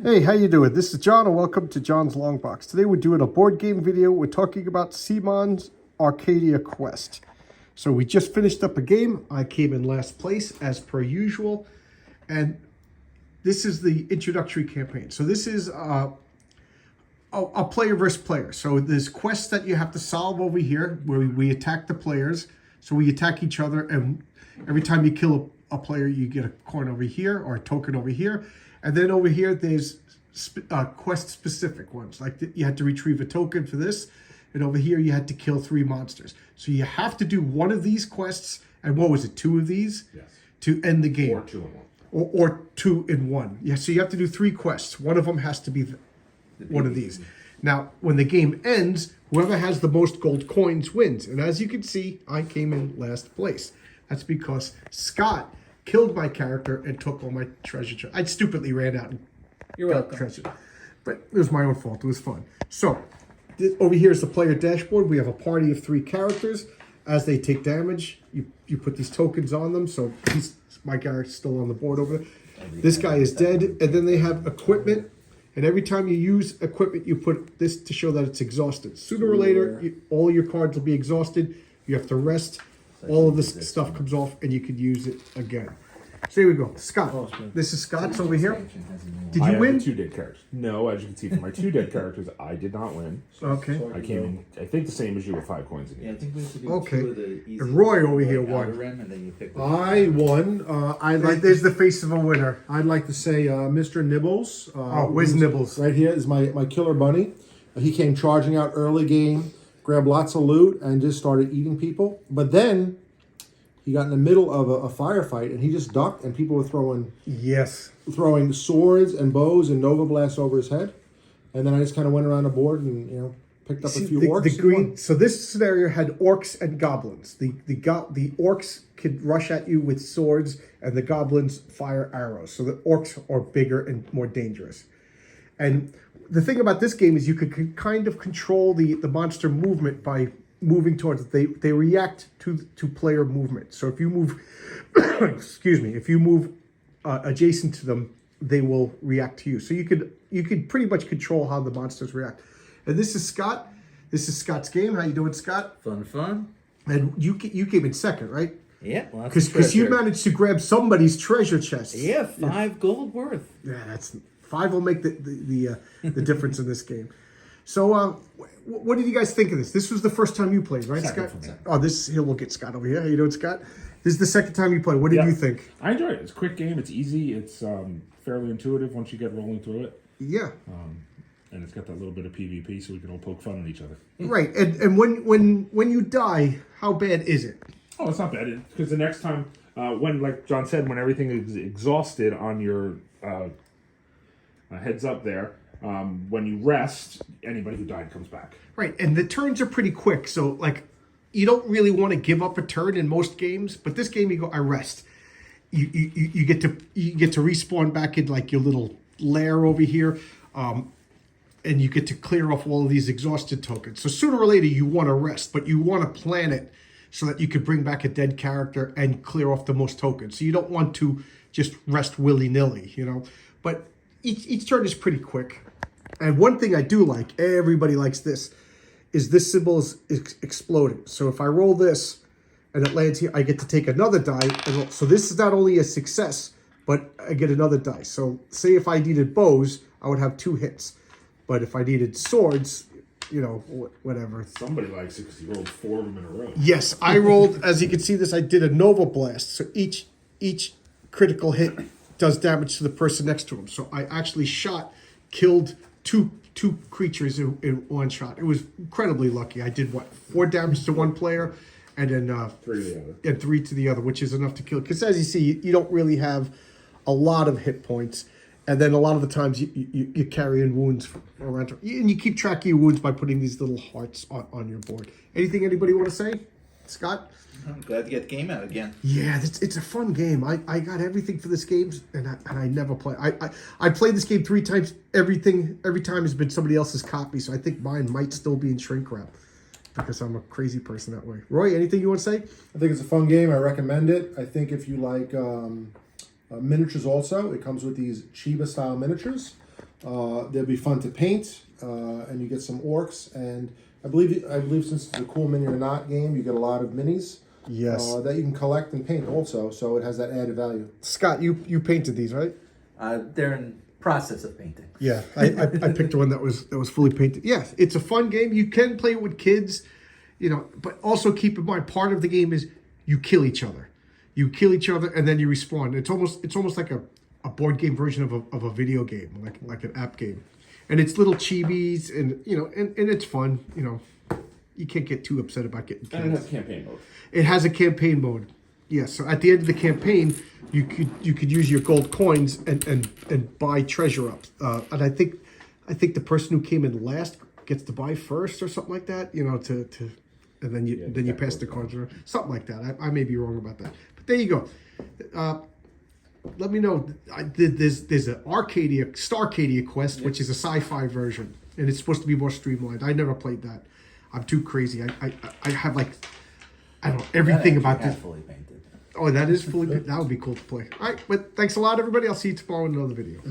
Hey, how you doing? This is John and welcome to John's Long Box. Today we're doing a board game video. We're talking about Simon's Arcadia Quest. So we just finished up a game. I came in last place as per usual. And this is the introductory campaign. So this is a player versus player. So there's quests that you have to solve over here where we attack the players. So we attack each other, and every time you kill a player, you get a coin over here or a token over here. And then over here, there's quest-specific ones. Like you had to retrieve a token for this. And over here, you had to kill 3 monsters. So you have to do one of these quests. And what was it, 2 of these? Yes. To end the game. Or 2 in 1. Or 2 in 1. Yeah, so you have to do 3 quests. One of them has to be one of these. Now, when the game ends, whoever has the most gold coins wins. And as you can see, I came in last place. That's because Scott killed my character and took all my treasure. I stupidly ran out and got treasure. But it was my own fault. It was fun. So, over here is the player dashboard. We have a party of 3 characters. As they take damage, you put these tokens on them. So, my character's still on the board over there. This guy is dead. And then they have equipment. And every time you use equipment, you put this to show that it's exhausted. Sooner or later, all your cards will be exhausted. You have to rest. All of this stuff comes off, and you could use it again. So here we go. Scott. This is Scott's over here. Did you win? I have 2 dead characters. No, as you can see from my 2 dead characters, I did not win. Okay. I came in, I think, the same as you with 5 coins in Yeah, I think we should do Okay. 2 of the easy. And Roy over here outer won. rim, and then you pick the I won. There's the face of a winner. I'd like to say Mr. Nibbles. Where's Nibbles? Right here is my killer bunny. He came charging out early game, grabbed lots of loot, and just started eating people. But then he got in the middle of a firefight, and he just ducked, and people were throwing swords and bows and Nova Blasts over his head. And then I just kind of went around the board and picked up a few orcs. The green. So this scenario had orcs and goblins. The orcs could rush at you with swords, and the goblins fire arrows. So the orcs are bigger and more dangerous. And the thing about this game is you could kind of control the monster movement by moving towards it. They react to player movement. So if you move, if you move adjacent to them, they will react to you. So you could pretty much control how the monsters react. And this is Scott. This is Scott's game. How you doing, Scott? Fun. And you came in second, right? Yeah, because you managed to grab somebody's treasure chest. Yeah, 5 gold worth. Yeah, that's 5 will make the difference in this game. So, what did you guys think of this? This was the first time you played, right, Scott? Oh, we'll get Scott over here. How you doing, Scott? This is the second time you played. What did you think? I enjoyed it. It's a quick game. It's easy. It's fairly intuitive once you get rolling through it. Yeah. And it's got that little bit of PvP, so we can all poke fun at each other. Right. And when you die, how bad is it? Oh, it's not bad. Because the next time, when, like John said, when everything is exhausted on your heads up there, when you rest, anybody who died comes back. Right, and the turns are pretty quick, so like you don't really want to give up a turn in most games, but this game you go, I rest. You get to respawn back in like your little lair over here, and you get to clear off all of these exhausted tokens. So sooner or later you want to rest, but you want to plan it so that you could bring back a dead character and clear off the most tokens. So you don't want to just rest willy-nilly, But each turn is pretty quick. And one thing I do like, everybody likes this, is this symbol is exploding. So if I roll this and it lands here, I get to take another die. So this is not only a success, but I get another die. So say if I needed bows, I would have 2 hits. But if I needed swords, whatever. Somebody likes it because you rolled 4 of them in a row. Yes, I rolled, as you can see this, I did a Nova Blast. So each critical hit does damage to the person next to him. So I actually killed two creatures in one shot. It was incredibly lucky. I did 4 damage to one player, and then 3 to the other. And 3 to the other, which is enough to kill. Because as you see, you don't really have a lot of hit points, and then a lot of the times you carry in wounds around, and you keep track of your wounds by putting these little hearts on your board. Anything anybody want to say, Scott? I'm glad to get the game out again. Yeah, it's a fun game. I got everything for this game, and I never play. I played this game 3 times. Every time has been somebody else's copy, so I think mine might still be in shrink wrap because I'm a crazy person that way. Roy, anything you want to say? I think it's a fun game. I recommend it. I think if you like miniatures also, it comes with these Chiba style miniatures. They'll be fun to paint, and you get some orcs. And I believe since it's a cool mini or not game, you get a lot of minis. Yes. That you can collect and paint also, so it has that added value. Scott, you painted these, right? They're in process of painting. Yeah, I picked one that was fully painted. Yeah, it's a fun game. You can play it with kids, but also keep in mind part of the game is you kill each other. You kill each other and then you respawn. It's almost like a board game version of a video game, like an app game. And it's little chibis and and it's fun, You can't get too upset about getting killed. And it has campaign mode. It has a campaign mode. Yes, so at the end of the campaign, you could use your gold coins and buy treasure ups. And I think the person who came in last gets to buy first or something like that. And then you pass the cards around, something like that. I may be wrong about that, but there you go. Let me know. There's an Starcadia Quest, which is a sci-fi version, and it's supposed to be more streamlined. I never played that. I'm too crazy. I have I don't know everything about this. Fully painted. Oh, that is fully. That would be cool to play. All right, but thanks a lot, everybody. I'll see you tomorrow in another video.